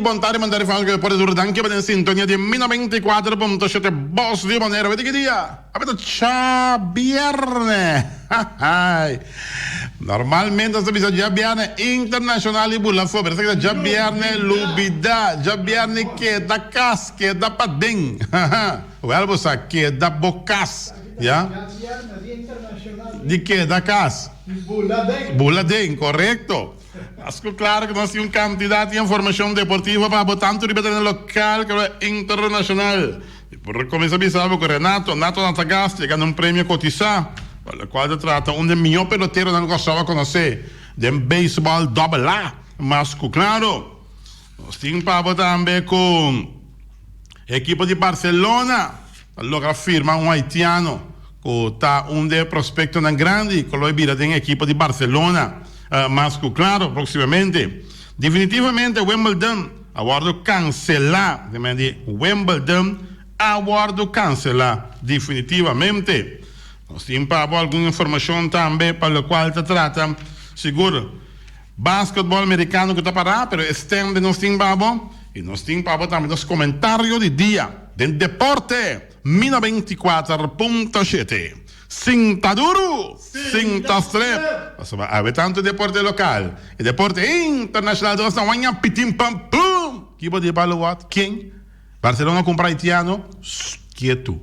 bontari mandare fanno por Durdanche per in sintonia di Mina 24.7 Boss di Monero. Vedi che dia? Avete ciao bierne. Normalmente sto bisogno già bierne internazionali bulla fu perché già bierne lubida, già bierne che da cas, che da pading. Wel bosa che da bocas, ja? Di che da cas. Buladeng, correcto. Asco claro que nós temos candidato de informação deportiva para tanto ripetere no local que internacional. E por começar a que Renato Natagasti ganha prêmio cotizar, o qual se trata de melhor peloteiro que nós gostava de conhecer, de beisebol AA. Mas claro, nós temos para também com a equipe de Barcelona, allora firma haitiano que está de prospecto grande, que lo vira de equipe de Barcelona. Mas claro, proximamente. Definitivamente Wimbledon aguardo cancelar. Wimbledon aguardo cancelar. Definitivamente. Nós temos alguma informação também para a qual se trata. Seguro. Basquetebol americano que está parado, pero estende nós temos e nós temos também os comentários de dia. Del deporte. Mina 24.7. Sinta duro, sinta strep. Avete tanto deporte local e deporte internacional. Nós não vamos pitim pam pum. Que pode falar what? Quem? Barcelona compra haitiano. Quieto.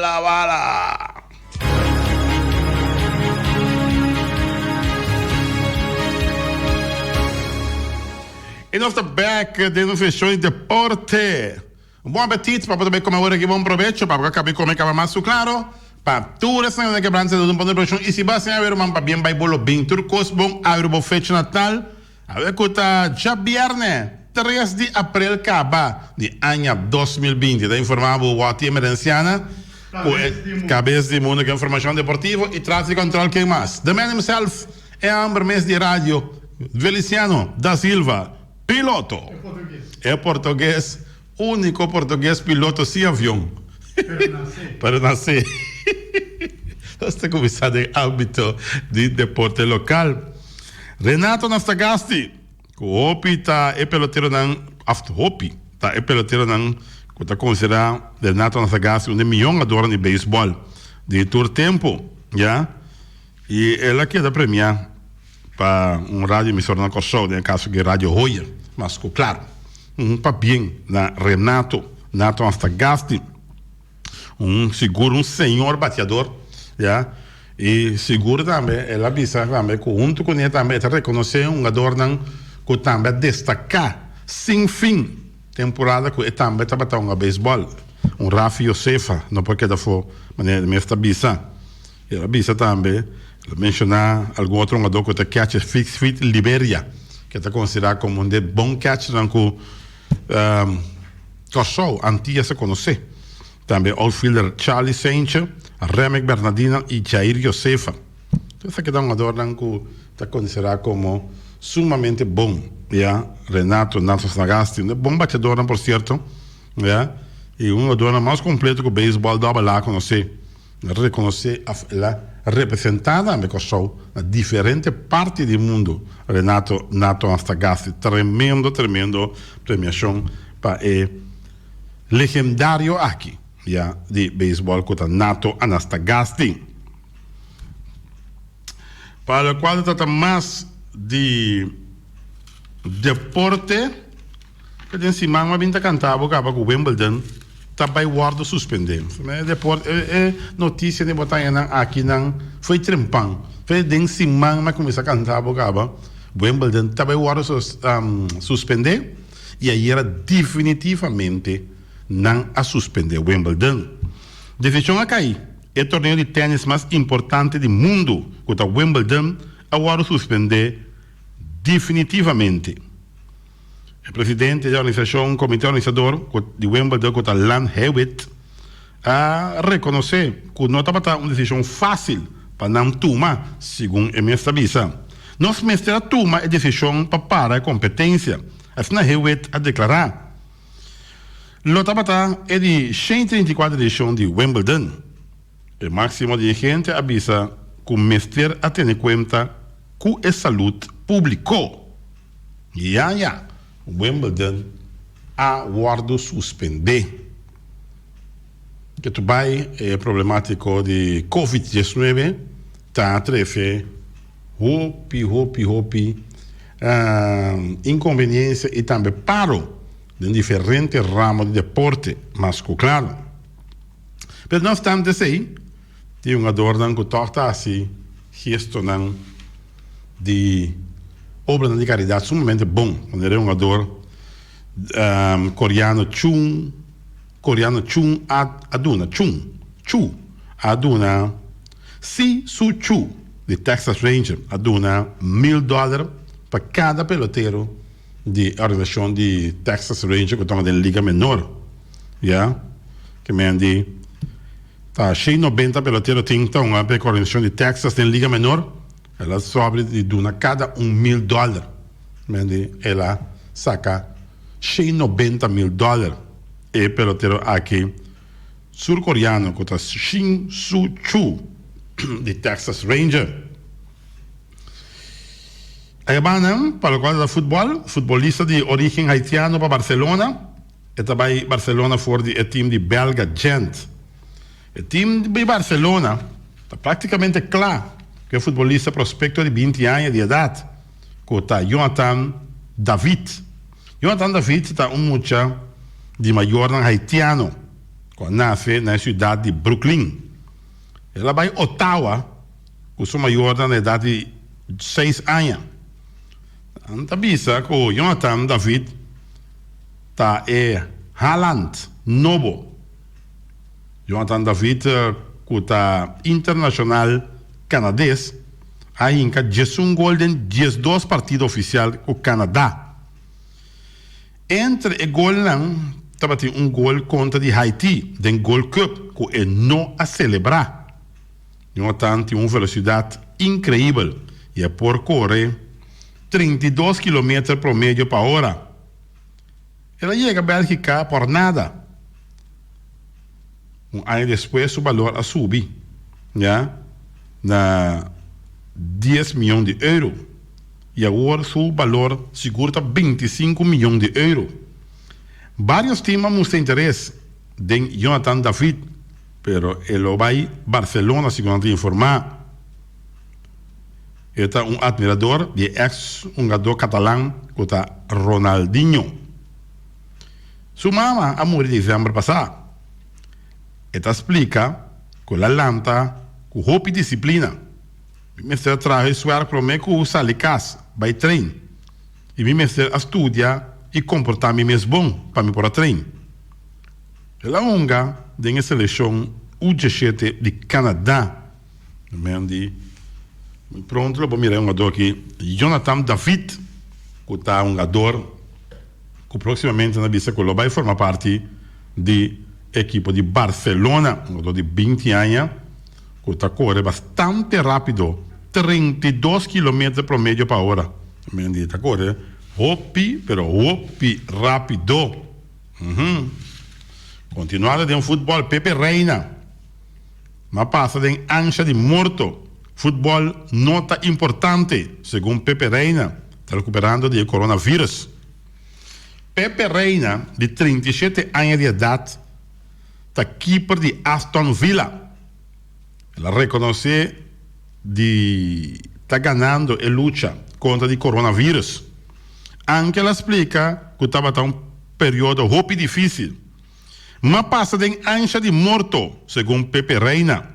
La bala. E nós estamos back dentro do de deporte. Bom apetite para poder comer agora que bom proveito para acabar comer mais claro. Pa tu resta que branche de ponto de produção e se vai a ver man pa bien vai bolo bem turcos bom a ver fecha natal a ver cota já viernes 3 de abril acaba de ano 2020 da informava o ati emergenciana cabeça de mundo que informação deportiva e tráfego control quem mais the man himself é amber mês de rádio Feliciano da Silva piloto é português único português piloto sem avião para nascer. Hasta começar em âmbito de deporte local. Renato Natagasti, que Hopi está é peloteiro não, after Hopi está é peloteiro não, que está considerado Renato Natagasti um milhão adora de beisebol de todo tempo, já. E ela quer premiar para rádio emissora na Corsol, no caso de Rádio Royer, mas claro, papinho na Renato Natagasti. Seguro senhor bateador, já, e seguro também, ela avisa também que junto com ele também está reconhecer jogador que também destacar sem fim temporada que ele também está batendo beisebol, Rafi Josefa, não porque da for, mas ele está avisa, ela avisa também, ela menciona algum outro jogador que está catch fix fit Liberia, que está considerado como bom catch que Corsol antes se conhecer. Também outfielder Charlie Sanchez, Remek Bernardina e Jair Josefa. Então, essa que dá um jogador que está considerado como sumamente bom. Yeah? Renato Natagasti, um bom batedor, por certo. Yeah? E um jogador mais completo que o beisebol da lá conhecer. Reconhecer a representada me Corsol na diferente parte do mundo. Renato Natagasti, tremendo premiação para o legendário aqui. Ja, de beisebol com Nato Natagasti. Para o qual trata mais de deporte, que tem cima uma vinda cantava acaba com Wimbledon, também guarda suspender. Deporte é notícia de botar aqui não foi trempão. Foi de cima mas começa a cantar acaba Wimbledon também guarda suspender e aí era definitivamente não a suspender Wimbledon. Decisão a cair. É o torneio de tênis mais importante do mundo. Contra Wimbledon, agora suspender definitivamente. O presidente da organização, comitê organizador de Wimbledon, contra Lan Hewitt, a reconhecer que não estava uma decisão fácil para não tomar, segundo a minha visa. Nós mestre a tomar a decisão para parar a competência. Assim, a Hewitt a declarar. Lotabata é de 134 edição de Wimbledon. O máximo dirigente avisa que o mestre a ter em conta que a saúde pública. Wimbledon aguardo suspender. Que tu vai problemático de Covid-19 tá trefe hopi inconveniência e também paro em diferentes ramos de deporte, mas claro. Mas não obstante assim, tem uma dor que torta assim, gesto de obra de caridade sumamente bom. Quando é uma dor coreano Chung aduna Si Su Chu de Texas Ranger aduna $1,000 para cada pelotero de organização de Texas Ranger que toma da liga menor, que me andi tá 90 pelotero tem então a organização de Texas em liga menor, ela sobre de duna cada $1,000, me andi ela saca $90,000 e pelotero aqui sul-coreano que tá Shin Su Chu de Texas Ranger. A Habana, para o quadro de futebol, futebolista de origem haitiano para Barcelona, e também Barcelona for o time de belga Gent. O time de Barcelona está praticamente claro que é futebolista prospecto de 20 anos de idade, que está Jonathan David. Jonathan David está muchacho de maior haitiano, que nasce na cidade de Brooklyn. Ela vai a Ottawa, que sou maior na idade de 6 anos. Anta bisa que Jonathan David tá Haaland novo. Jonathan David que tá internacional canadense, ainda 11 gol em 12 partidos oficiais com o Canadá. Entre o gol estava um gol contra de Haiti, den Gold Cup, que é não a celebrar. Jonathan tem uma velocidade incrível e é por correr 32 km promedio por hora. Ela chega a Bélgica por nada. Um ano depois, o valor a subir, na 10 milhões de euros. E agora, o valor seguro está 25 milhões de euros. Vários times mostram interesse em Jonathan David, pero ele vai Barcelona, segundo informar. Ele é admirador de ex-jogador catalão, que está Ronaldinho. Sua mama a morrer em dezembro passado. Ele explica que a lanta, com roupa e disciplina. Mestre trabalha suar para mim com o salicas, vai treino. E me mestre estuda e comportar-me mesmo bom para me pôr a treino. Ela é uma da seleção U17 de Canadá. Muito pronto, eu vou mirar um jogador aqui, Jonathan David, que está um jogador que proximamente na vista que vai formar parte da equipe de Barcelona, um jogador de 20 anos, que está correndo bastante rápido, 32 km promedio por hora. Está correndo hopi rápido. Continuando de um futebol, Pepe Reina, mas passa de ancha de morto. Futebol nota importante, segundo Pepe Reina, está recuperando do coronavírus. Pepe Reina, de 37 anos de idade, está keeper de Aston Villa. Ela reconhece de está ganhando a luta contra o coronavírus. Anche ela explica que estava um período muito difícil, mas passa de ancha de morto, segundo Pepe Reina.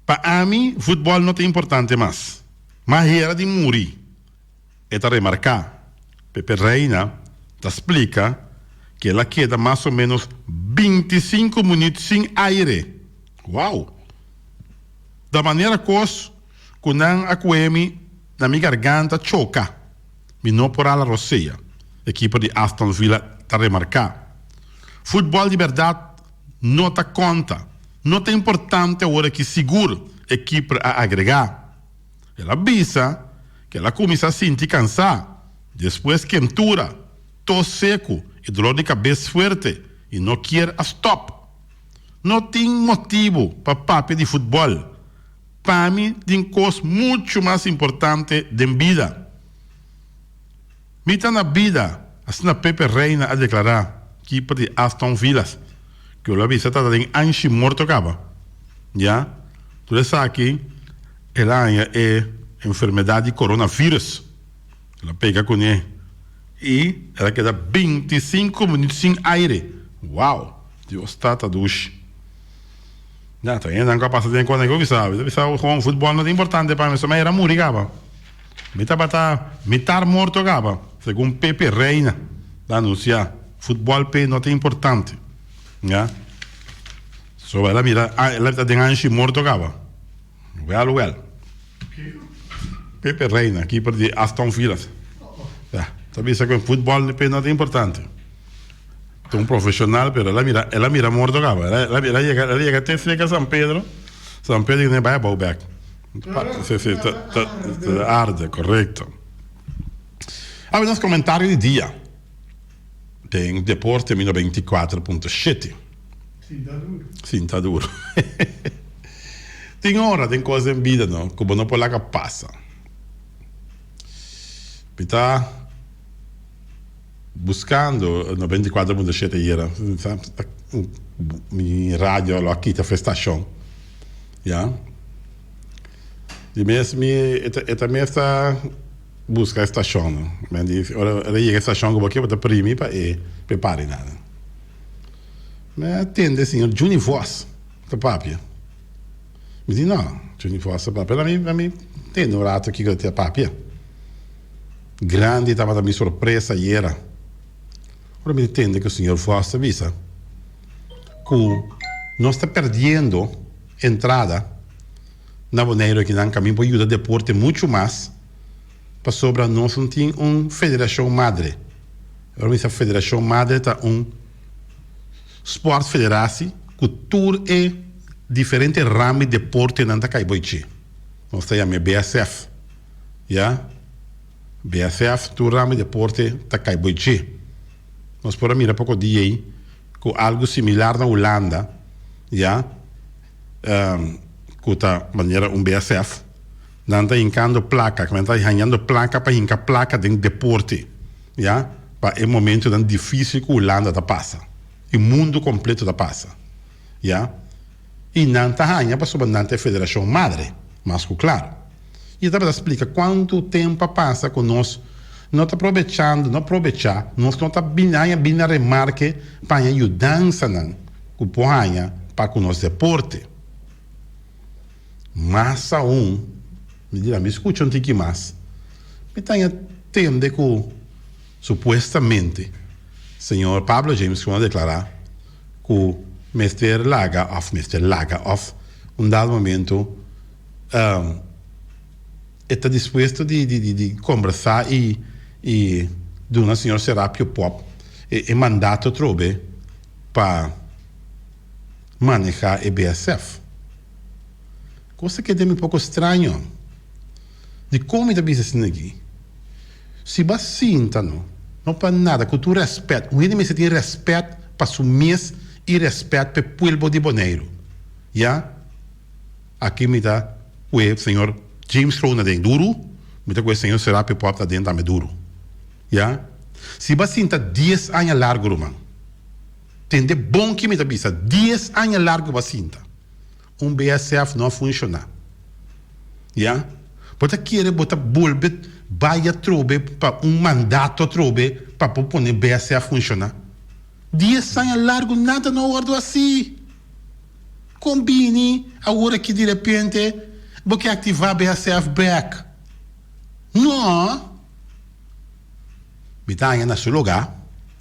Para mim, futebol não é importante mais. Mas era de morrer. É de remarcar. Pepe Reina explica que ela queda mais ou menos 25 minutos sem aire. Uau! Da maneira que não acueme na minha garganta choca. Me não por ala roceia. Equipe de Aston Villa está remarcar. Futebol de verdade não te conta. Não é importante agora que seguro a equipe a agregar. Ela avisa que ela começa a sentir cansada, depois quentura, tos seco e dor de cabeça forte e não quer a stop. Não tem motivo para papo de futebol. Para mim, tem coisa muito mais importante da vida. Mita na vida, assim na Pepe Reina a declarar, keeper de Aston Villa, que o avisa está em anchi morto acaba. Já? Tu sabe que ela é enfermidade de coronavírus. Ela pega com ele. E ela queda 25 minutos sem aire. Uau! Deus está duche. Já, tá ainda não passa de quando eu vi, sabe? Com futebol não é importante para mim, mas era muri, acaba. Mitar morto, acaba. Segundo Pepe Reina, da anunciar. Futebol não é importante. Já? So ela mira, ela está de anchi morto, acaba. Well. Pepe Reina, keeper de Aston Villa. Ja, sabe que o futebol não é importante. É profissional, pero ela mira morto, acaba. Ela chega até cerca de São Pedro e vai a back. Arde, correto. Abbiamo uns comentários de dia. Tem Deporte 24.7. Sim, tá duro. Tem hora, tem coisa em vida, não? Como não pode lá que passa. Está buscando no 24.7 era minha rádio aqui da estação. Já? E mesmo também está busca a estação. Mas ela chega a estação como aqui para primi para prepare nada. Mas atende o senhor Juni Voss, da papia. Me diz não, Juni Voss, da papia. Para mim tem um rato aqui que eu tenho papia. Grande, estava da minha surpresa e era. Ora me entende que o senhor Voss avisa que nós está perdendo entrada na Boneiro que não caminho para ajudar o deporte muito mais para sobre nós não tem uma federação madre. Ora essa federação madre está sport federatie, cultura e diferentes ramos de deporte não está caiboiche. Nós temos BSF, já? BSF, tu ramo de deporte está caiboiche. Nós podemos mirar pouco dia aí com algo similar na Holanda, já? Com a maneira BSF, não está hincando placa, que está ganhando placa para hincar placa de deporte, já? Para é momento tão difícil que a Holanda está passa. O mundo completo da passa, já? E não está ganhando para sobre não ter federação madre, mas claro. E estava a explicar quanto tempo passa com nós, não está aproveitando, nós não está bem a remarque para a ajudança que põe para o nosso deporte. Mas me dirá, me escuta um pouquinho mais. Me tenho tempo de que, supostamente, senhor Pablo James vai declarar que o Mr. Lagerhoff, dado momento, está disposto de conversar e de uma senhora Serapio Pop e mandato trobe para manejar a BSF. Coisa que é um pouco estranho. De como está isso aqui. Se você sinta, não para nada, que tu respeita. O inimigo tem respeito para o mês e respeito para o povo de Boneiro. Já? Aqui me dá o senhor James Crona dentro duro, me dá o senhor Serapio Pop dentro também duro. Já? Se você sinta 10 anos largo, irmão, tem de bom que me dá bisa, 10 anos largo você sinta. BSF não funciona. Já? Você quer botar bolbe, vai a trobe para mandato trobe para pôr BSF funcionar. 10 anos largo, nada não ordo assim. Combine a hora que de repente você ativar BSF back. Não. Está na seu lugar.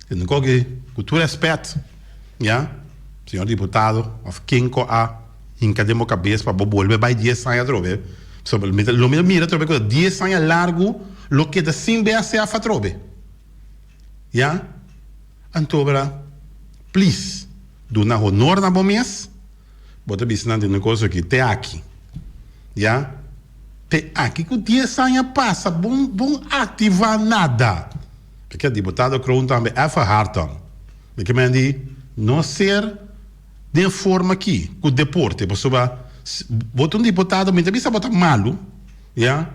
Não que tu respeito. Já? Senhor deputado, of quem a encademos a cabeça para volver vai 10 anos trobe. Sobre lo mira trobe com 10 anos largo, lo que da sem BSF trobe. Já? Então, please, do na honor na bom mês, bota bisnando uma coisa que te aqui. Já? Te aqui que 10 anos passa, bom ativar nada. Porque o deputado Kroon também é Harton. Porque me diz, não ser de forma aqui, com o deporte, bota deputado, me também bota malo, já?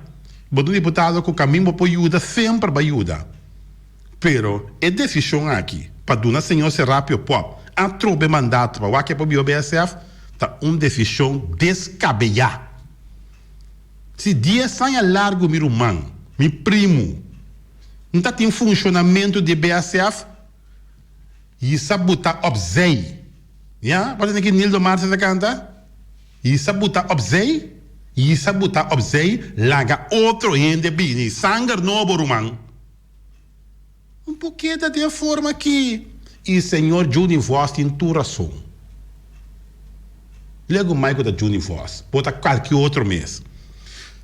Bota deputado que o caminho para ajuda sempre para ajuda. Pero a decisão aqui, para o senhor Serapio Pop, a trobe mandato para o que para o BSF, tá uma decisão descabellada. Se 10 anos largo, meu irmão, meu primo, não está em funcionamento de BSF, e sabe botar obsei. Já? Pode dizer que Nildo Martins canta? E sabe botar obsei? E sabe botar obsei, laga outro ende bini, sangue novo, irmão. Um pouquinho da forma que o senhor Juni Voss tem tua razão. Lego mais que da Juni Voss, bota qualquer outro mês.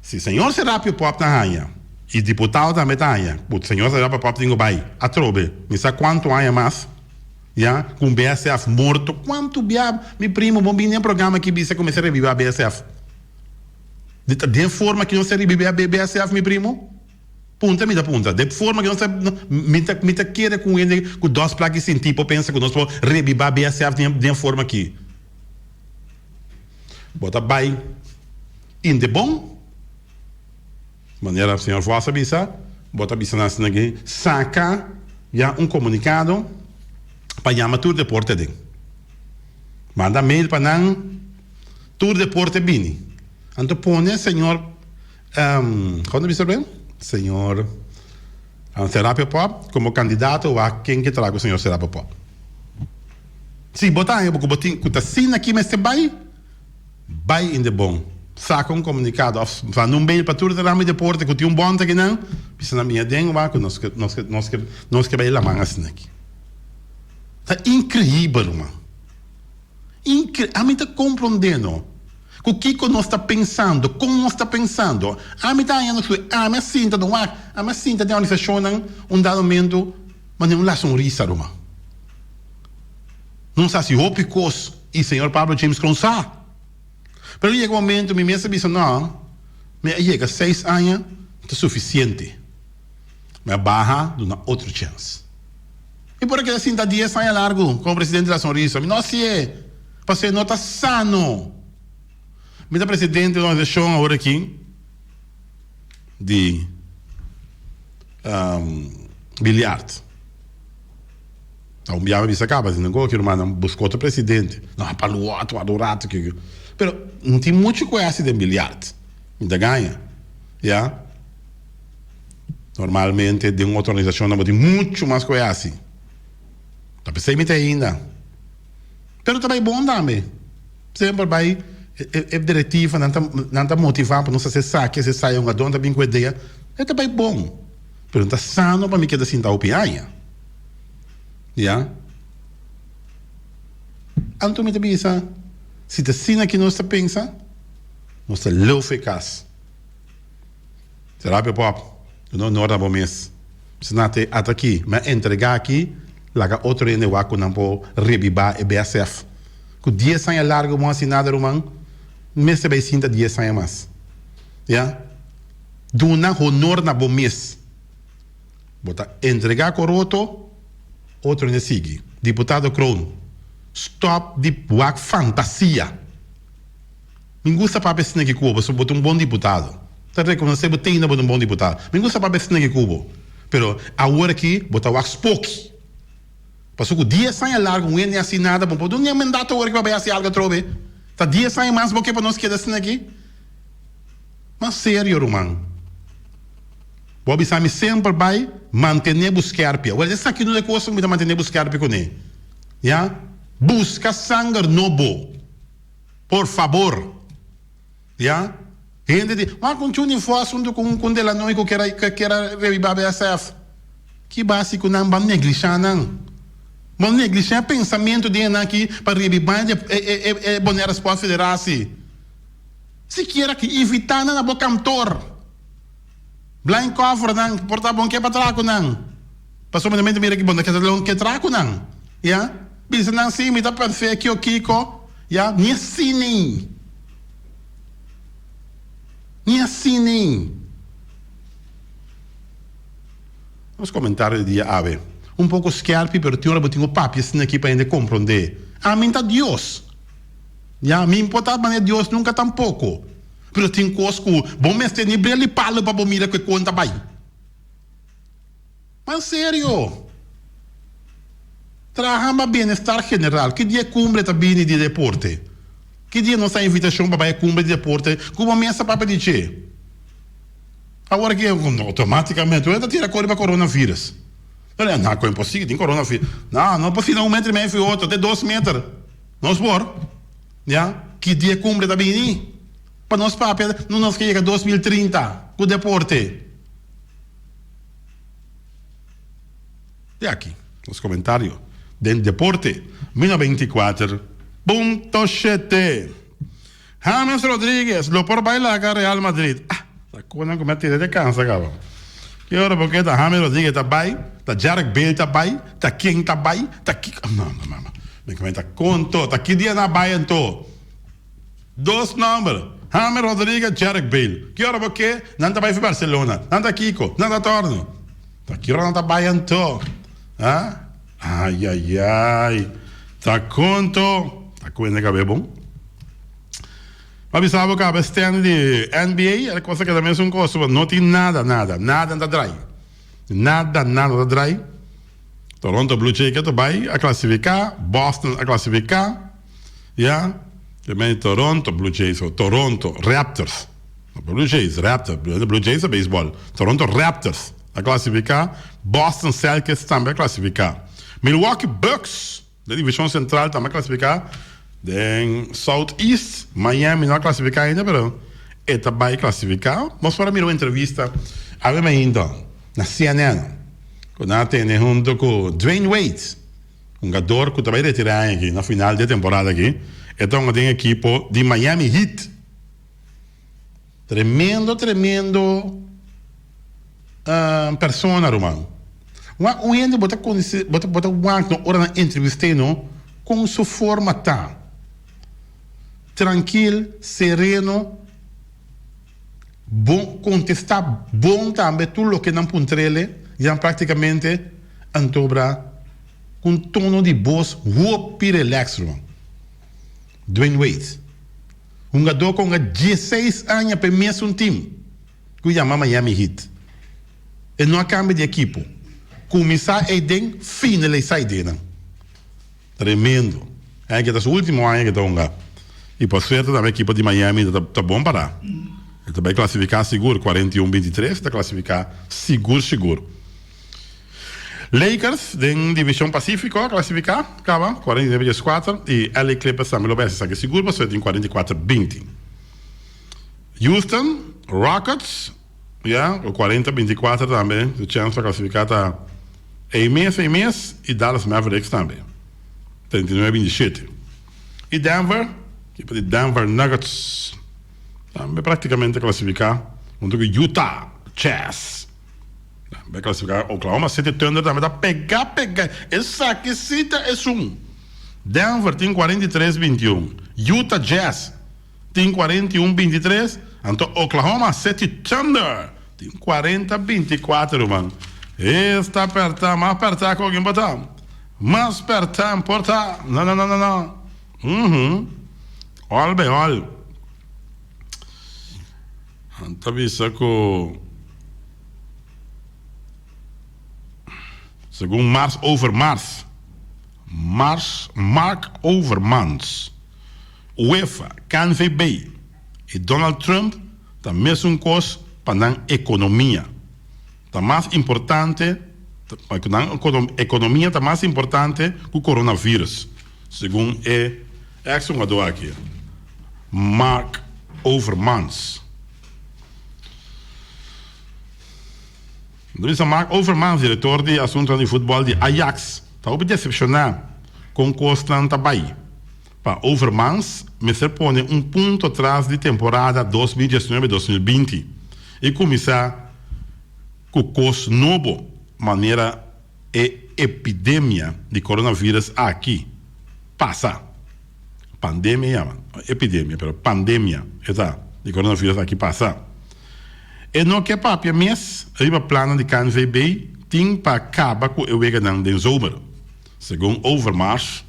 Se o senhor Serapio Pop na rainha, e deputado também está rainha, o senhor Serapio Pop tem que vai, a trobe, me sabe quanto rainha mais? Já, com BSF morto, quanto biab, meu primo, bom bem nem programa que você começa a reviver a BSF. De forma que não se revive a BSF, meu primo? Punta, me dá punta. De forma que não se me tá queira com ele, com 2 placas sem tipo, pensa que nós podemos reviver a BSF de forma que bota bem, in de bom, maneira o senhor Vossa bisa, bota bisa na aqui, saca já comunicado para chamar Tour Deporte de. Manda mail para não Tour Deporte bini. Então põe senhor, quando você bem? Senhor Serapio Pop como candidato a quem que traga o senhor Serapio Pop. Se botar aí, porque botin, que tá assim aqui, mas se vai in de bom. Saca comunicado, van um mail para Tour Deporte que tem bom aqui não, precisa na minha dengue, que nós que vai lá manga assim aqui. Tá incrível, mano. A mim tá compreendendo o que nós está pensando, como nós está pensando. A mim tá indo, a minha cinta não há, a minha cinta de organização dado momento, mas não lá sonrisa, mano. Não sabe se o Picos e o senhor Pablo James Cronsa. Pero chega um momento, me mesmo disse, não, me chega 6 anos, é suficiente. Me barra, dá outra chance. E por que assim, está 10 anos largo, como presidente da Sonrisa? Não se é, para ser nota sano. Me dá presidente da organização agora aqui, de bilhard. Então, me disse, acaba, assim, não que o irmão buscou outro presidente. Não, para o outro, adorado. Pero não tem muito conhece de bilhard. Ainda ganha. Yeah? Normalmente, de uma outra organização, não tem muito mais conhece. Tá pensando ainda. Pero também bom também. Sempre vai é diretiva, não está motivado para não se saque, se sai uma dona bem com ideia. É também bom. Pero não está sano para mim que assim tá opianha. Ja? Então me pensa, se te sina que nós pensa, nós te louco eficaz. Será que pop? Não nada bom mês. Se não te até aqui, mas entregar aqui, laga outro ene waku não pode revivar e BSF. Com 10 anos largo, mas assim nada romano, mês se vai sinta 10 anos mais. Ja? Duna honor na bom mês. Bota entregar coroto. Outro ainda sigue. Deputado Kroon. Stop de wak fantasia. Me gusta para pensar que Cuba, só botar um bom deputado. Tá reconhecendo que tem um bom deputado. Me gusta para pensar que Cuba. Pero agora aqui, botar wak spoke. Passou que 10 anos largo, não é assim nada, bom, não é mandato agora que vai assim algo trobe. Tá 10 anos mais, porque para nós que assim aqui. Mas sério, irmão. Bobi Sami sempre vai manter buscar pia. Olha, essa aqui não é coisa que manter buscar pia com ele. Já? Busca sangue novo. Por favor. Já? Gente diz, continue a assunto com dela não que quer reviver a BSF. Que básico não vamos negligenciar não. Vamos negligenciar o pensamento de aqui para reviver é boa resposta federal. Se quer que evitar na boca cantor. Blind cover nang porta bom que para traco nang. Passou me mira que bom que traco nang. Ya? Bisa nang si mi tá perfeito que o Kiko, ya? Ni assim. Os comentários de Ave. Um pouco scarpi, pero tinha botinho papi assim aqui para ainda compreender. A mim tá Deus. Ya, me importa mas Deus nunca tampouco. Pero tem coisa que bom mestre nem brilha palo para bom mira que conta bem. Mas sério. Trabalha bem-estar general. Que dia cumbre também de deporte? Que dia não sai invitação para cumbre de deporte? Como ameaça para dizer? Agora que automaticamente eu tira a cor para coronavírus. Não, é impossível, tem coronavírus. Não é possível 1,5 metros e outro, até 2 metros. Não por. Já? Que dia cumbre também? Para nós papel, não nos chega 2030 com o deporte. E aqui, nos comentários. Del deporte, 1924.7. James Rodríguez, lo por bailar a Real Madrid. La cona como te de cansa, cabrón. Que hora porque tá James Rodríguez tá bai, tá Jarek Bale tá bai, tá quem tá bai, tá aqui. Não, mama. Me comenta conto, tá que dia na bai então. 2 números. James Rodríguez, Jarek Bale. Que hora porque não tá bai para Barcelona, não tá Kiko, não tá Torno. Tá que hora não tá bai então. Ah? Ai. Tá conto. Tá coisa que é bom. Mas sabe que a stand de NBA é coisa que também é um coisa. Não tem nada da dry. Nada da dry. Toronto Blue Jays que vai a classificar. Boston a classificar. Yeah. Também Toronto Blue Jays ou Toronto Raptors. Blue Jays, Raptors. Blue Jays é beisebol. Toronto Raptors a classificar. Boston Celtics também a classificar. Milwaukee Bucks, da divisão central, também a classificar. Then Southeast, Miami não a classificar ainda, mas ele também a classificar. Vamos para uma entrevista a ver ainda na CNN. Quando tem junto com Dwayne Wade, jogador que também retirar aqui na final da temporada aqui. Então tem equipe de Miami Heat. Tremendo persona, Romano. O Andy bota hora na entrevista com sua forma tá tranquilo, sereno, bom, contestar bom também tudo o que não puntrele, já praticamente antobra com tono de voz whoop relax, Romano. Dwayne Wade, jogador com 16 anos para mesmo time, que chama Miami Heat. E não cambia de equipe. Começar a den, finalizar a den. Tremendo. É que é o último ano que está. E por certo, a equipe de Miami está bom para. Ele vai classificar seguro, 41-23, está classificar seguro. Lakers, da divisão Pacífico, a classificar, acaba, 40-24. E LA Clippers também lo vai ser seguro, mas tem 44-20. Houston, Rockets, o 40-24 também, o chance para classificar está mês, e Dallas Mavericks também, 39-27. E Denver, equipe de Denver Nuggets, também praticamente classificar, junto com Utah Jazz. Vai classificar Oklahoma City Thunder também, tá pegar. Essa aquecida é Denver tem 43-21. Utah Jazz tem 41-23. Então Oklahoma City Thunder tem 40-24, mano. Está apertar, mais apertar com alguém botar. Mais apertar, importar. Não. Olha. Então, isso com... Segundo Mark Overmans, UEFA, KNVB e Donald Trump também são coisas para a economia. Está mais importante, a economia está mais importante que o coronavírus, segundo é um aqui, Mark Overmans. Mark Overmans, diretor de assuntos de futebol de Ajax, está decepcionado com Constante Bay. Para Overmans, me pone ponto atrás de temporada 2019-2020 e começar com o novo maneira epidemia de coronavírus aqui. Passa. Pandemia, de coronavírus aqui passa. E não que papia mês, a plano de KNVB tem para acabar com o veganão de zomer. Segundo Overmars,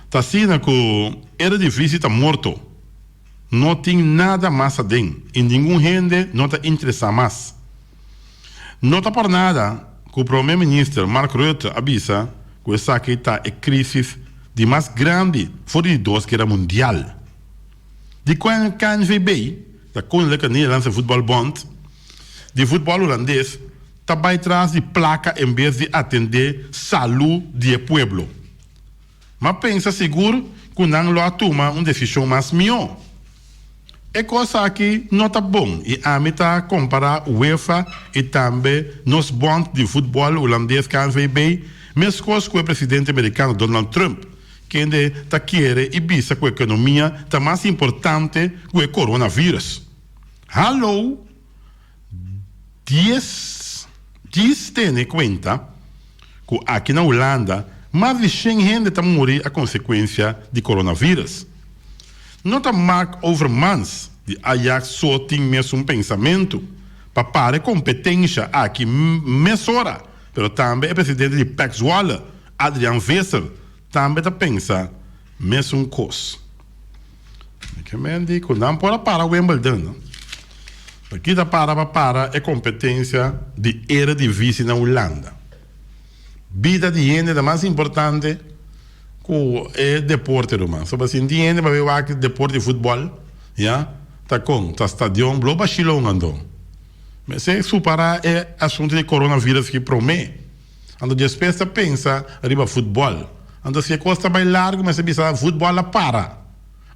está sendo que era difícil estar morto. Não tem nada mais a dentro. E nenhum gente não está interessado mais. Não está por nada que o primeiro-ministro Mark Rutte avisa que essa aqui está a crise de mais grande fora de dois que era mundial. De quando a KNVB, da Koninklijke Nederlandse Voetbalbond, de futebol holandês, está bij trás de placa em vez de atender saúde do pueblo. Mas pensa seguro que não lo toma uma decisão mais melhor. É coisa aqui não está bom. E a mim está comparar UEFA e também nos bonds de futebol holandês KNVB, mesmo coisa com o presidente americano Donald Trump, que ainda está querendo e visa que a economia está mais importante que o coronavírus. Hallo? Diz tem em conta que aqui na Holanda mais de 100 gente está morrendo a consequência de coronavírus. Não está Mark Overmans de Ajax só tem mesmo pensamento para parar competência aqui mesora, mas também o presidente de Pax Waller, Adrian Wessel, também está pensando mesmo coisa. Que me digo, não pode parar o Wimbledon, não? Aqui está para a competência de Eredivisie na Holanda. Vida de gente é mais importante que é deporte, romano. Sobre assim, de gente vai ver aqui deporte de futebol, já? Tá com, tá estadião, bloco Barcelona andou. Mas se superar é assunto de coronavírus que promete. Ando despesa pensa arriba futebol. Ando se costa mais largo, mas se bisa futebol a para.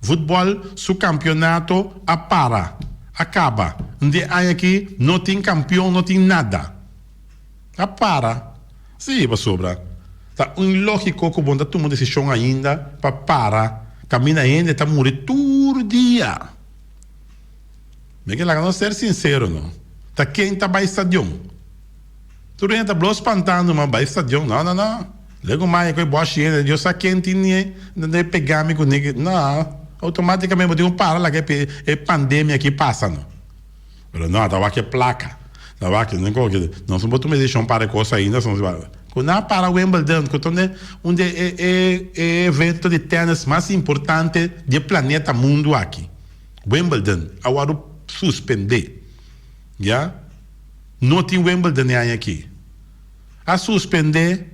Futebol su campeonato a para. Acaba. Onde há aqui não tem campeão, não tem nada. A para. Sim, para sobra. Tá ilógico que o bom da tomar decisão ainda para. Caminha ainda, está morrendo todo dia. Mas que lá não ser sincero, não. Tá quem tá vai estadião. Tu não tá blos pantando, mas vai estadião. Não. Lego mais que boa cheia, eu só quem tinha de pegar me com não. Automaticamente eu digo para lá que é pandemia que passa, não. Mas não, tá aqui placa. Tá aqui, não somos me deixam para coisa ainda, são não para o Wimbledon, que onde é evento de tênis mais importante do planeta mundo aqui. Wimbledon, agora suspender. Já? Não tem Wimbledon aqui. A suspender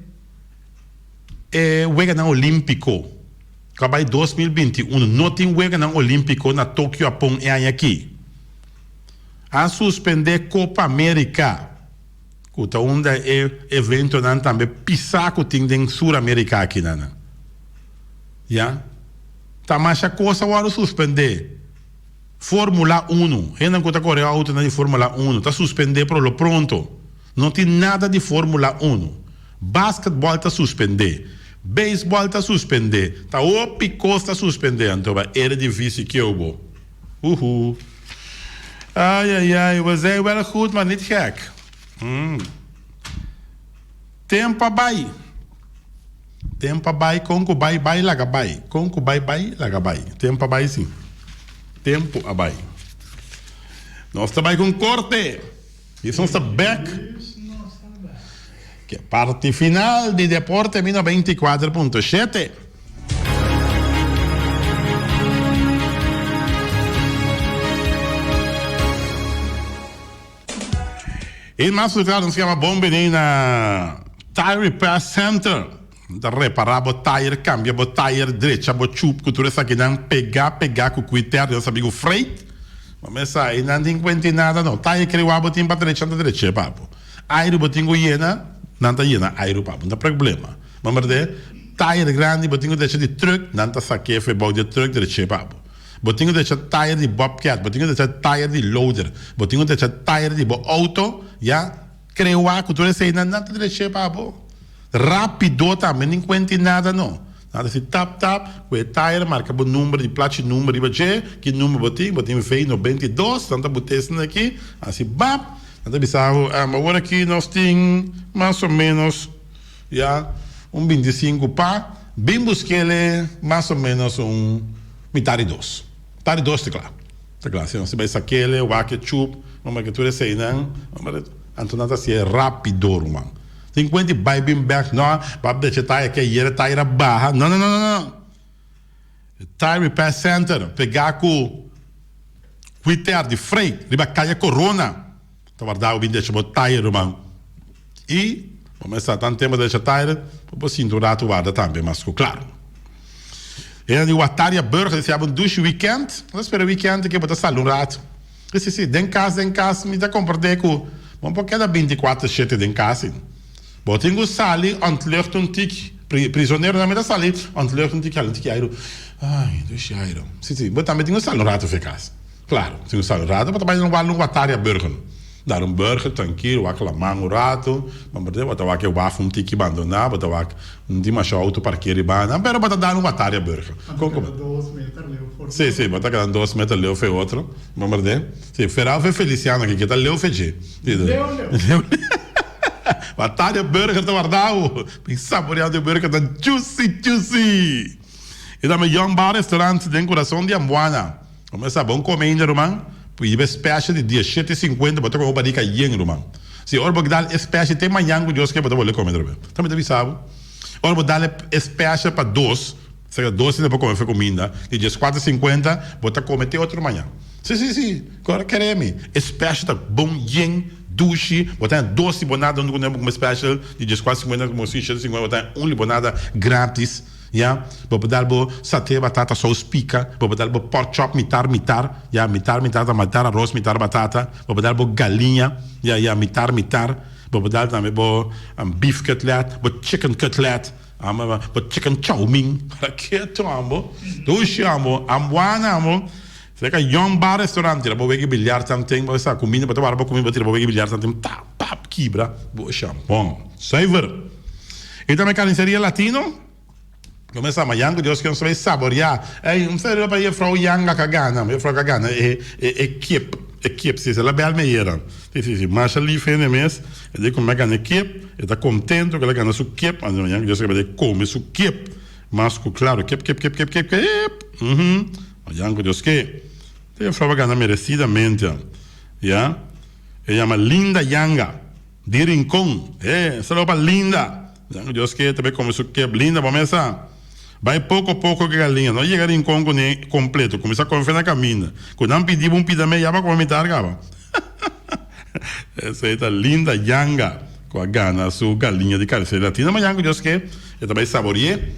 é o Jogo Olímpico. Acabou em 2021. Não tem o Jogo Olímpico na Tóquio, Japão, aqui. A suspender Copa América. Que onde é evento não também pisar que tem em Sul-América aqui, não. Já? Tá mais a coisa agora suspender. Fórmula 1. Ainda que está correndo auto de Fórmula 1. Está suspender para o pronto. Não tem nada de Fórmula 1. Basquetebol está suspender. Beisebol está suspender. Está o Picô está suspendendo. Eredivisie que eu vou. Ai. Was hij wel goed, maar niet gek. Tempo vai. Tempo vai, conco vai, laga vai. Conco vai, laga vai. Tempo vai sim. Tempo abai. Nós estamos com corte. E somos back. Que parte final de Deporte 24.7. E mais claro, se chama Bombinina Tire Repair Center. Da reparar o tire, cambia o tire direito, o chup, que tudo isso aqui não pegar com o critério, eu sabia o freio. Mas sai, não tem conta nada, não. Tire que eu abo tem para direita, papo. Airo botinho hiena, não tá hiena, airo papo, não tem problema. Mas tire grande, botinho deixa de truck, não tá saque, foi bom de truck direito, papo. Botinho deixa tire de bobcat, botinho deixa tire de loader, botinho deixa tire de auto, já, creio que tudo isso aí não tá direito, papo. Rápido também, não conta nada, não. Nada se tap, o tire marca o número de placa, número de que número botinho feio 92, tanto botei aqui, assim, bap. Então, bizarro, agora aqui nós temos mais ou menos, já, 25 pá, bem busquele, mais ou menos metade dos. Metade dos, tá claro. Se não se vai saquele, o ketchup, vamos que tudo isso aí, não? Então, nada assim, é rápido, mano. 50 vai bem back, não, para deixar tire que ia tire barra, não. Tire Repair Center, pegar com critério de freio, riba caia corona, então guardar o vídeo deixa o tire, mano. E Começar tanto tempo de chatar, para cinturar tu guarda também, mas claro. E aí o Ataria Burger, se abre um douche weekend, nós espera weekend que botar sal um rato. Sim, den casa, me dá comprar com, vamos porque da 24/7 den casa. Botem o sali, ontlucht um tic, prisioneiro na metade sali, ontlucht um tic, airo. Ai, douche airo. Sim, botar meting o sal um rato ficar. Claro, tem o sal um rato, botar mais um Ataria Burger. Dar um burger tranquilo, aclamar um rato, mas botar que o bafo um tique abandonar, botar um dia mais auto parqueiro e bana, mas botar dar um Ataria Burger. Como 2 metros leu for. Sim, botar que 2 metros leu foi outro, mas verdade? Sim, Feral foi Feliciano que tá leu feje. Leu. Ataria Burger tá guardado, bem saboreado o burger tá juicy. E da melhor bar restaurante dentro do coração de Ambuana. Começa bom comer, irmão. E a espécie de dia 7,50 botar com o barica yen, irmão. Se ora vou dar espécie tem manhã que Deus quer botar comer, irmão. Também te avisava. Ora vou dar espécie para 2, seja 2 ainda para comer foi comida. E dia 4,50 botar comer tem outro manhã. Sim. Agora queremos espécie tá bom yen, douche, botar 2 libonadas onde como espécie de dia 4,50 como 6,50 botar limonada grátis. Ja, vou dar bo satê batata sauce pica, vou dar bo pork chop mitar, ja, mitar arroz, mitar batata, vou dar bo galinha, ja, mitar, vou dar também bo beef cutlet, bo chicken cutlet, bo chicken chow mein, para que tu amo, doce amo, ambuana amo, fica young bar restaurante, vou ver que bilhar também, vou essa comida, vou tomar bo comida, vou ver que bilhar também, tap quebra, bo champão, savor. E também carniceria latino. Começa amanhã, Deus que não sabe saborear. Não sei para ir Frau Yanga Kagana, Frau Kagana, equipe, se ela bela meia. Sim, mas ali fez o mês, ele como é que é equipe, ele está contente que ela ganha sua equipe, mas amanhã Deus que vai comer sua equipe, mas claro, equipe. Amanhã Deus que tem Frau Kagana merecidamente, já? Ela chama Linda Yanga, de Rincón, essa para Linda. Deus que também come sua equipe, Linda, vamos começar. Vai pouco a pouco que galinha, não chega em Congo nem completo, começa a comer na caminha. Quando não pedir um pidamento, já vai comer targava. Essa aí tá linda Yanga, com a gana, sua galinha de carceira latina, mas Yanga, Deus que eu também saboreei.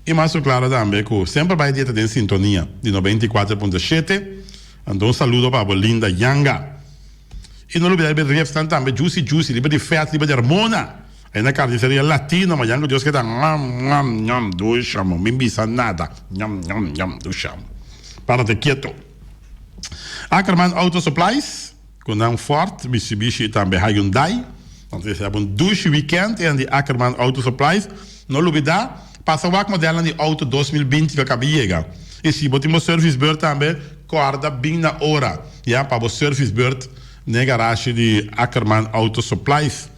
E mais claro também, que sempre vai dieta em sintonia, de 94.7. Então, um saludo para a linda Yanga. E não olvidar de restaurante também, Juicy, livre de fat, livre de hormona. Aí na carniceria latina, mas Deus que dá do chamo, me bisa nada, do chamo. Para de quieto. Ackerman Auto Supplies, com um Ford, Mitsubishi e também Hyundai. Então, você tem um douche weekend em de Ackerman Auto Supplies. Não olvidar, passa o modelo de auto 2020 que acabei de chegar. E se você tem um service bird também, corda bem na hora. Para o service bird na garagem de Ackerman Auto Supplies.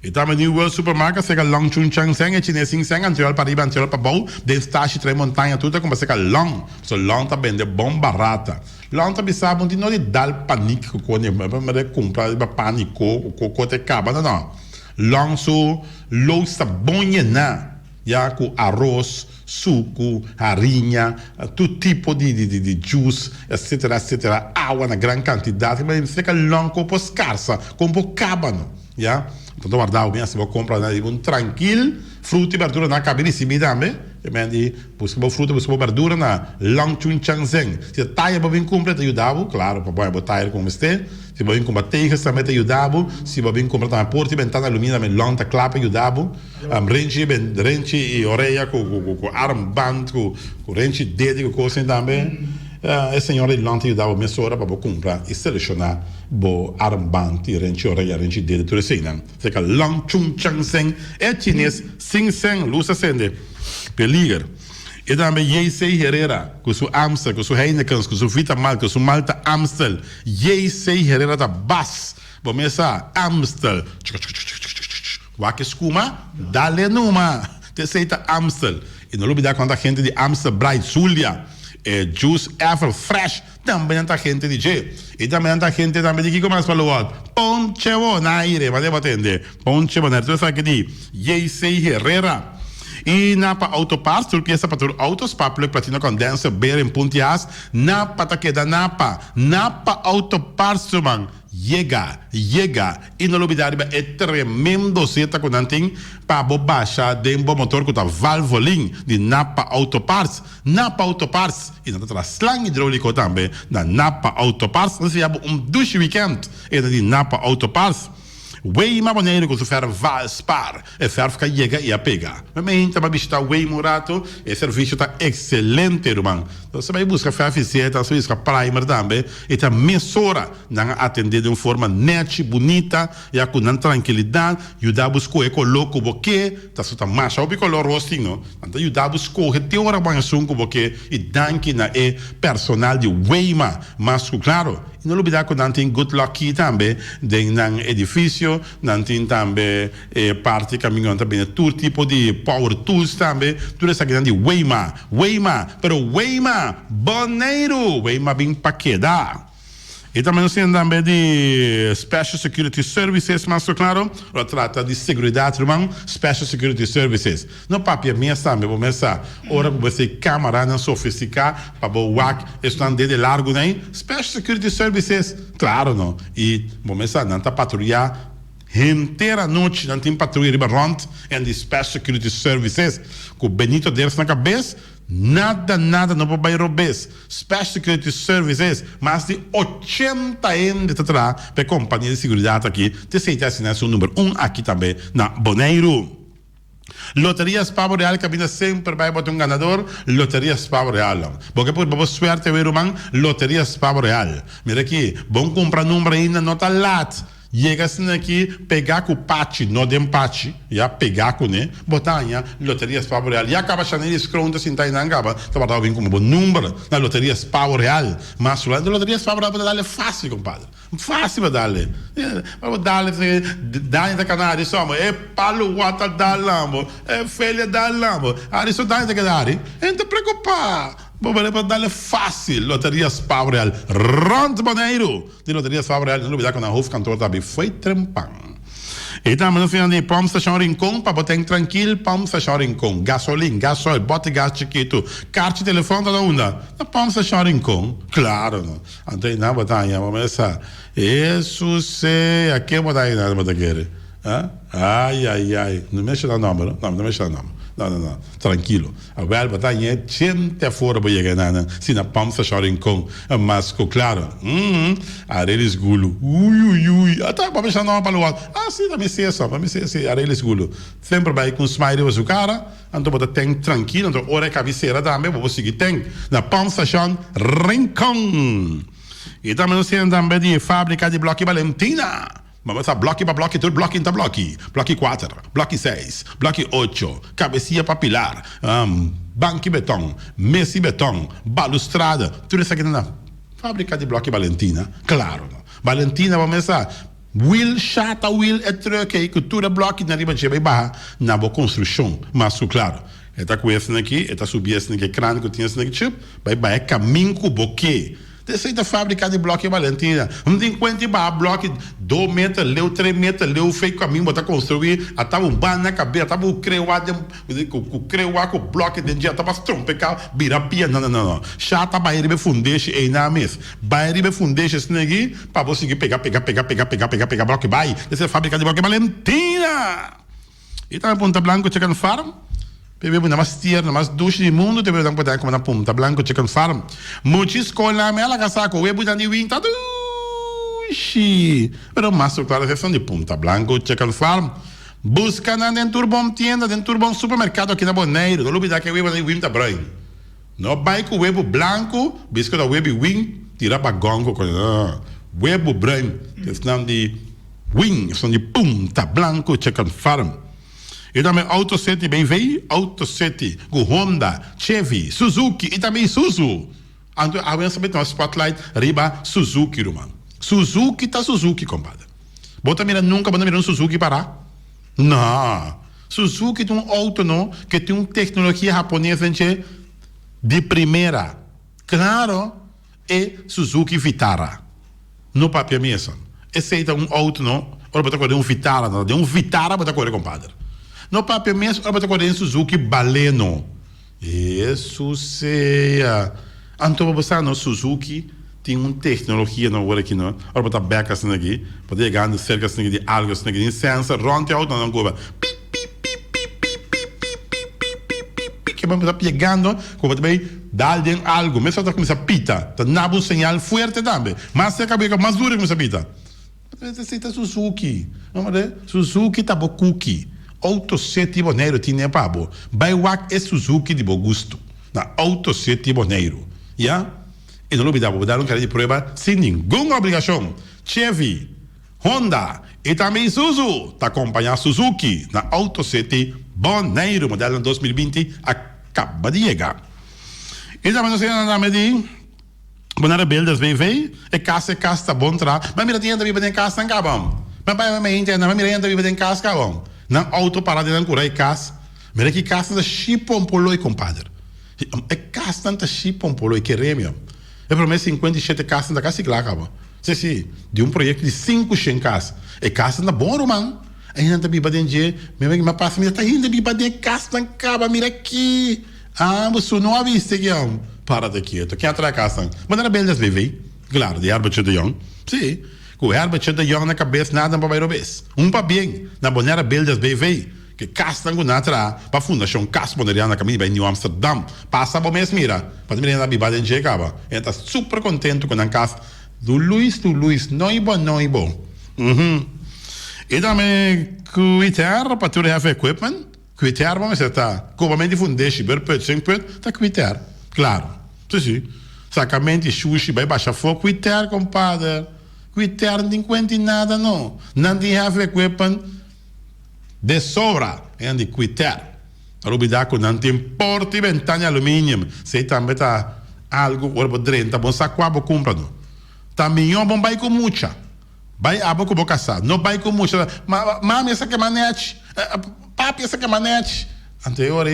E também no World Supermarket, você long chun chang seng, chinês sing seng, anterior para riba, anterior para bom, de stash três montanhas, tudo como você long. So long tá bem de bom barata. Long tá bisaba, não tem nada de dar panico quando é comprar pânico, o te acaba, não. Long so low está bom na, já com arroz, suco, farinha, todo tipo de juice, etc, água na grande quantidade, mas você que long com escassa, com cabano, já. Então, guardar bem, se você compra um tranquilo, fruta e verdura na cabine de cima também, e busca fruta, busca verdura na long chun chang zeng. Se a taia para vir comprar, te ajudava, claro, para botar como este. Se você comprar teigas, também te ajudava. Se você comprar também porta e ventana alumínio, também long ta clapa ajudava. Renche e orelha com armband, com renche dedo, com coisa também. A senhora de long te ajudava, mas hora para comprar e selecionar bo armband e renche orelha, renche dedo, tudo assim, né? Se que long chun chang zeng é chinês, sing seng, luz acende. Peliger. E também J.C. Herrera, com sua Amstel, com sua Heineken, com sua Vita Malta, com sua Malta Amstel. J.C. Herrera da Bass. Vamos começar Amstel. Waka escuma, dale numa. Terceira Amstel. E não olvidar quando a gente de Amstel Bright Zulia. Juice Apple Fresh. Também a gente de J. E também a gente também de que começa para o outro. Ponche Bonaire, mas devo atender. Ponche Bonaire. Tu sabe que de J.C. Herrera. E na Autoparts, tu pieza para tu autos, papel, platino, condensa, beira em puntias, napa ta queda napa Autoparts, man, llega. E não olvidar, é tremendo seta que não tem para baixar de um motor que está valvoline de Napa Auto Parts. Napa Auto Parts. E não está slang hidráulico também na Napa Auto Parts. Nós temos douche weekend e de Napa Auto Parts. Weima maneiro que o vai spar e fica chega e a pega. Mas ainda para visitar Weima rato, o serviço está excelente, irmão. Então você vai buscar ferficeta, você busca primer também, e está mesura na atender de uma forma nete, bonita, e com tranquilidade, e dá buscar eco louco porque, tá só tá macha o picolor rostinho, então e dá buscar te hora banho sunco porque e danke na personal de Weima, mas claro. Não olvidar que não tem good luck também dentro do edifício, não tem também parte caminhão também, todo tipo de power tools também, tudo isso aqui de Weima, pero Weima, boneiro, Weima bem para quedar. E também nós temos também de Special Security Services, mas claro, trata de segurança, irmão, Special Security Services. Não papel mesmo também, vou começar. Ora que você câmera não sofisticada, para o WAC, estão de largo, né? Special Security Services, claro, não. E vou começar, não está patrulhar inteira noite, não tem patrulha rond, e de Special Security Services, com o Benito deles na cabeça. Nada não pode roubar. Special Security Services, mais de 80 anos de trás, para a companhia de segurança aqui, te aceita assinar seu número 1 aqui também, na Boneiro. Loterias Pavo Real, que ainda sempre vai botar ganador, Loterias Pavo Real. Porque por boa sorte, irmão, Loterias Pavo Real. Mira aqui, bom comprar número ainda, não está lá. Chega assim aqui, pegar com o patch, não de empate, já pegar com né, botar aí, Loterias Pavo Real. E acaba chamando eles crontas assim, tá não acaba, tá para dar como bom número na Loterias Pavo Real. Mas lá de Loterias Pavo Real para dar fácil, compadre. Fácil para dar-lhe. Para dar-lhe, dar da canária, só, é palo, wata da lambo, é felha da lambo. Ah, isso dá da canária. Não te preocupar. Para dar-lhe fácil, Loterias Pavo Real. Rond Boneiro. De Loterias Pavo Real, não olvidar que na rua cantor também foi trempão. E também no final de Pom Station Rincon, para botar tranquilo, Pom Station Rincon. Gasolina, gasol, bote gás chiquito, carte de telefone da onda. Na Pom Station Rincon, claro, não. Então, não, botar aí, vamos começar. Isso sei, aqui botar aí, nada, botar aquele. Ai. Não mexe no número, não mexe no número. Não. Tranquilo. A verba está em gente fora para chegar na se na Pamsa Rincon, mas claro, areles gulo. Ui. Até para mexer não para o lado. Sim, também sei só, para mim sei areles gulo. Sempre vai com smile na sua cara, então bota tem tranquilo, então hora cabeceira também, vou seguir tem na Pamsa Rincon. E também nós temos também de fábrica de bloco Valentina. Vamos a bloco para bloco, todo bloco está bloco. Bloco 4, bloco 6, bloco 8, cabecinha papilar, banco betão, mesa betão, balustrada, tudo isso aqui na fábrica de bloco Valentina. Claro, Valentina, vamos a Will chata, will é truque, que tudo bloco na riba de barra, na boa construção, mas claro. Está com esse aqui, está subindo esse aqui, crânio que tinha esse aqui, chip, vai caminho com o boque. Essa fábrica de bloco Valentina. Não tem quanto bloco 2 metros, leu 3 metros, leu feio caminho, botar construir, estava ban na cabeça, estava o creuar com o bloco de dia, estava trompecar, birapia, não. Chata, vai ir fundeixe, aí na mesa. Vai ir fundeixe esse aqui, para você pegar bloco, vai. Essa fábrica de bloco Valentina. E tá na Ponta Blanco, Chicken Farm. Bebemos na mais tier, na mais duche do mundo, te bebemos para como na Ponta Blanco Chicken Farm. Muitos escola me ela casaco, o ebu de winta duche. Pero mais claro, a de Ponta Blanco Chicken Farm. Busca na dentro bom tienda, dentro bom supermercado aqui na Boneiro. Não olvida que o ebu de winta brain. No vai com o ebu branco, bisco da ebu wing, tira para gongo com o ebu brain. Estão de wing, são de Ponta Blanco Chicken Farm. E também Autoseti bem veio, Autoseti com Honda, Chevy, Suzuki e também Suzu. Então, a gente sabe que spotlight riba Suzuki, irmão. Suzuki tá Suzuki, compadre. Bota mira nunca, bota mira um Suzuki parar. Não. Suzuki tem um auto não, que tem uma tecnologia japonesa de primeira. Claro, é Suzuki Vitara. No papel mesmo. Esse é um auto não, ora bota correr um Vitara, não, de um Vitara bota correr, compadre. No papel mesmo, ora bota correr um Suzuki Baleno. Isso seja. Então, você no Suzuki tem uma tecnologia na hora aqui, não? Ora, botar beca assim aqui, pode chegar no cerca assim de algo assim aqui, sensor, ronte out, não goba. Que vamos pegando, como também dá algo, mas só está começando a pita, tá nabo sinal forte também, mas se acaba com mais duro que começa a pita. Necessita Suzuki, não é? Suzuki tá bo cookie, auto sete boneiro tinha pabo, Baiwak é Suzuki de bom gosto, na auto sete boneiro, já? E não olvidar, vou dar cara de prova sem nenhuma obrigação. Chevy, Honda e também Isuzu tá acompanhando Suzuki na Auto City Boneiro, modelo 2020, acaba de chegar. E também nós temos de Boneiro Builders BV, e casa tá bom tra, mas mira tinha também casa não acabam. Mas para mim entenda, mas mira ainda também casa acabam. Na auto parada não curai casa, mira que casa da chipom poloi compadre. É casa tanta chipom poloi que remio. É para mim 57 casas da casa que lá acaba. Sim, de um projeto de 500 casas. É casa na bom, irmão. Ainda tá biba dentro de, me passa, mira, tá ainda biba dentro de casa, não acaba, mira aqui. Ah, você não ha visto aqui, ó. Para daqui, tô aqui atrás da casa. Mas era bem das bebê, claro, de Herbert de Jong. Sim, com Herbert de Jong na cabeça, nada para ir vez. Para bem, na bonera Beldas BV. Que casa não atrás, para a Fundação Casa Boneriana na caminho em Amsterdam. Passa para o mês, mira. Para mim, na bibada em Jecaba. Ele está super contente com a casa do Luís, não é bom. E também, cuidar para tu have equipment. Cuidar, vamos dizer, tá. Cobamento de fundeixe, berput, tá cuidar. Claro. Sim. Sacamente, sushi, vai baixar fogo, cuidar, compadre. Cuidar, não tem conta nada, não. Não tem have equipment. De sobra, é de cuidar. A rubidaco não tem porta e ventana de alumínio. Se também está algo, o dreno, tá bom, saco comprando. Também eu bom vai com muita. Vai a boca boca sa. Não vai com muita. Mami, essa que é manete. Papi, essa que é manete. Anterior,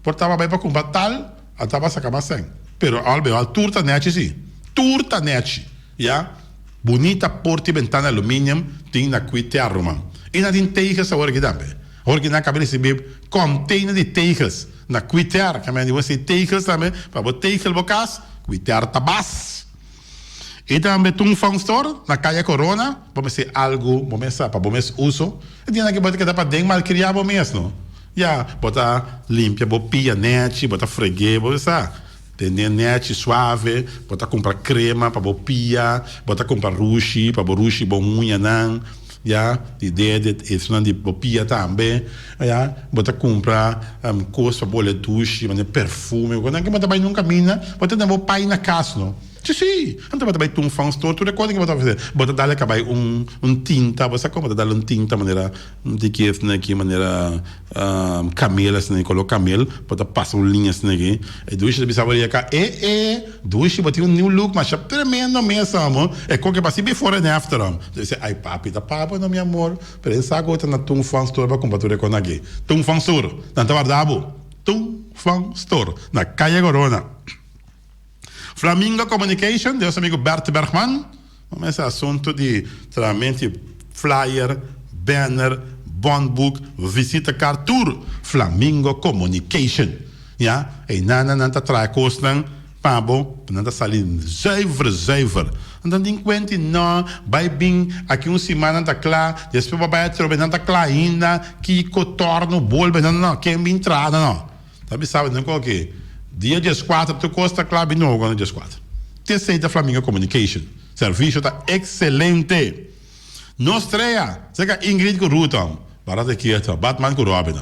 portava vai para comprar tal, estava sacando sem. Pero, al turta net, sim. Turta net. Já? Bonita porta e ventana de alumínio, tem na cuidar, romano. E na tem teijas a hora que dá, hora que na cabeça de container de teijas na cuitar, que me você teijas também, para botar teijas bocas, cuitar tabas. E também um fan store na calle Corona, vamos ser algo, vamos para vamos uso. E tem que botar que dá para den mal criar bom mesmo. Já, botar limpia, botar net, botar freguê, botar tem net suave, botar comprar crema para botar botar comprar rushi, para rushi bom unha não. Ja, die derde is van die papier também, ja, bota comprar coisa para bola douche, mas perfume, quando que bota bem nunca mina, bota não vou pai na casa, não. Sim, então bota bem um fãs todo, tudo coisa que bota fazer, bota dar acabar tinta, você como bota dar tinta maneira de que é aqui maneira camelo assim, coloca camelo, bota passa linhas aqui, e douche de saboria cá, douche bota new look, mas é tremendo mesmo, é qualquer passe before and after, você ai papi tá papo não meu amor, pensa agora na tum fan store para comprar tudo com aqui, tum fan store, não tá guardado, tum fan store na calle Corona. Flamingo Communication, Deus amigo Bert Bergman, mas esse assunto de realmente flyer, banner, bondbook, visita cartour, Flamingo Communication, ja, e não tá trai costan, pabo, não tá salindo zuiver. Então tem conta não, vai bem aqui semana tá claro, depois vai trocar não tá claro ainda, que contorno bol, não, quem me entrada não, sabe não qualquer. Dia 14, tu custa claro, não agora dia 4. Terceiro da Flamingo Communication. Serviço está excelente. Nostreia, seja Ingrid com Ruton, barata aqui, Batman com Robin.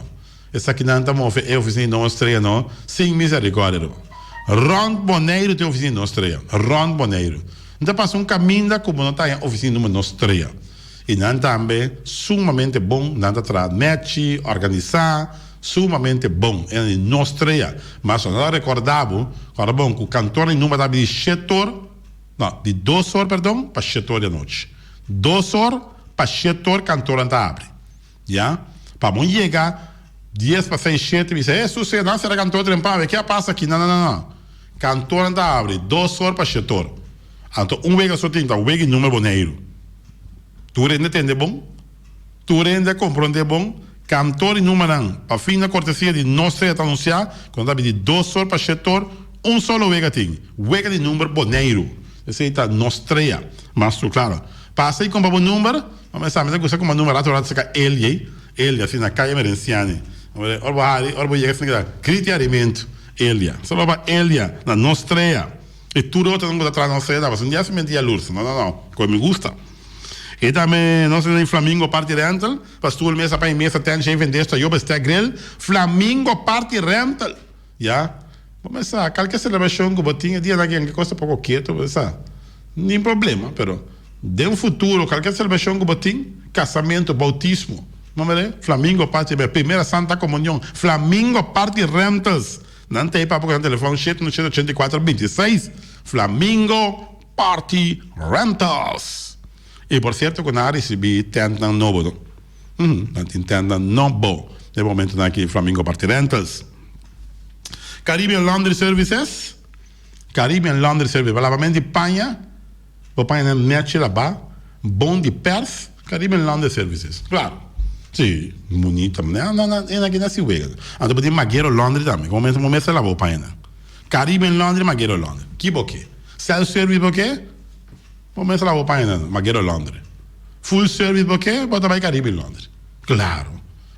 Essa aqui não estamos oferecendo oficina Nostreia, não, sem misericórdia. Ron Boneiro tem oficina Nostreia. Ron Boneiro. Então passa caminho como não está em oficina numa Nostreia. E não também sumamente bom, não está match, organizar. Sumamente bom, é nostreia, mas nós recordamos, agora bom, que o cantor em número de 7 horas, não, de 2 horas, perdão, para 7 horas da noite. 2 horas para 7 horas, cantor não abre. Já? Para não chegar, 10 para 6, 7, e dizer, você não será cantor de empave, o que passa aqui? Não. Cantor não abre, 2 horas para 7 horas. Então, vega só tem, vega em número boneiro. Tu rende entende bom? Tu rende compreende bom? Cantor e número a fim da cortesia de nós três anunciar, quando há de 2 horas para 7 horas, solo vega tem, vega de número boneiro. Esse aí tá nostrea, mas claro. Passa aí com o número, vamos saber que você com o número lá, você fica ele assim na calle Merenciani. Orbo chega assim, criteriamento, Elia. Só para Elia, na nostrea. E tudo outro não atrás não sei, mas um dia se mentia luz, não, como me gusta. E também, não sei, Flamingo Party Rental, pastor mesa para mesa tem gente vendendo eu besté grill, Flamingo Party Rental. Já? Vamos a qualquer celebração que botinha dia naquele que custa pouco quieto, nem problema, pero de futuro, qualquer celebração que botinha, casamento, bautismo, vamos ver, Flamingo Party, primeira Santa Comunhão, Flamingo Party Rentals. Não tem papo com o telefone 784-26, Flamingo Party Rentals. E por certo, quando eu recebi tenda novo, não tem tenda novo, de momento aqui Flamingo Party Rentals. Caribbean Laundry Services, lavamento de panha, panha net lá, bom de Perth, Caribbean Laundry Services, claro. Sim, bonita, não, aqui nesse wega. Então, pode Magueiro Laundry também, momento lavou panha. Caribbean Laundry, Magueiro Laundry. Que boquê? Self-service boquê? Momento lavou panha, Magueiro Laundry. Full service boquê? Bota vai Caribbean Laundry. Claro.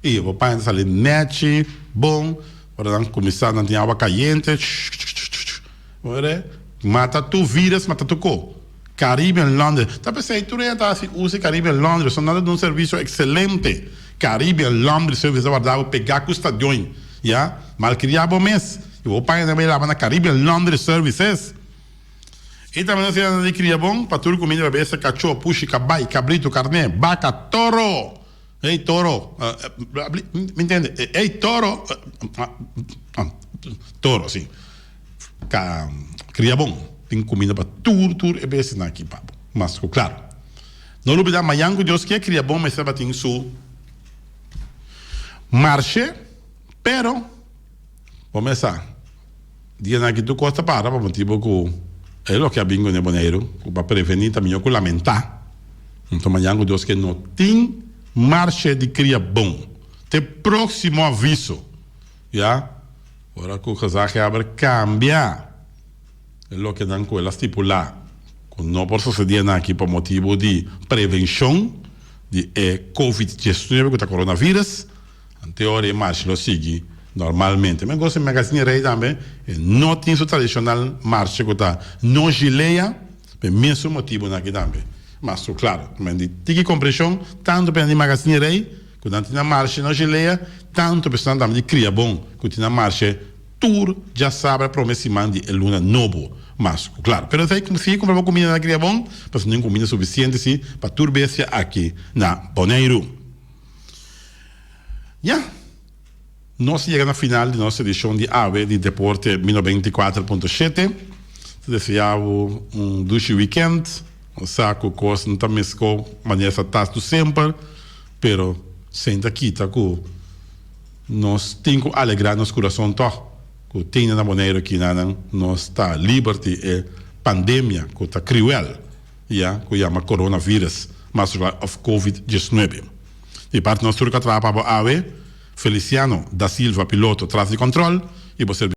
E o panha sale net, bom, para começar não tem água caliente, mata tu vírus, mata tu co. Caribbean Laundry. Tá pensando, tu já usa Caribbean Laundry, são nada de um serviço excelente. Caribbean Laundry Service guardava pegar com o estadião, já? Mal criava o mês. E o pai também lava na Caribbean Laundry Services. E também nós temos de criar bom, para tudo comida, bebê, cachorro, puxa, cabai, cabrito, carne, vaca, toro. Ei, toro. Me entende? Ei, toro. Toro, sim. Cria bom. Tem comida para tudo e bem assim aqui, papo. Mas, claro. Não olvidar, Mayango, Deus que cria bom, mas sabe, tem su marche, pero, vamos começar. Dia aqui tu costa para motivo que é o que abingo no boneiro, para prevenir também o que lamentar. Então, Mayango, Deus que não tem marche de cria bom. Tem próximo aviso. Já? Agora que o casaco abre, cambia. É o que dan com ela estipular. Não por suceder aqui por motivo de prevenção de COVID-19, que é coronavírus. Em teoria, marcha lo sigue normalmente. Mas gosto de Magazine Rei também. Não tem sua tradicional marcha que está não gileia, pelo mesmo motivo aqui também. Mas, claro, tem que compreensão, tanto para a Magazine Rei, que não tem marcha não gileia, tanto para também de cria bom, que tem marcha tour, já sabe a promessa de luna novo. Mas, claro, pero se comprar comida na cria bom, mas não comida suficiente sim, para turbência aqui na Boneiro. Já, nós chegamos na final de nossa edição de AVE de Deporte 1024.7. Desejamos duche weekend, o saco coisa não está mesco, maneira tasto sempre, pero senta aqui, tá com nós temos que alegrar nosso coração, tó. Que tem na Boneiro aqui, nós está Liberty e pandemia, que está cruel, já, que chama coronavírus, mas of COVID-19. E parte nós turca trapa para AVE, Feliciano da Silva, piloto, traz de controle, e você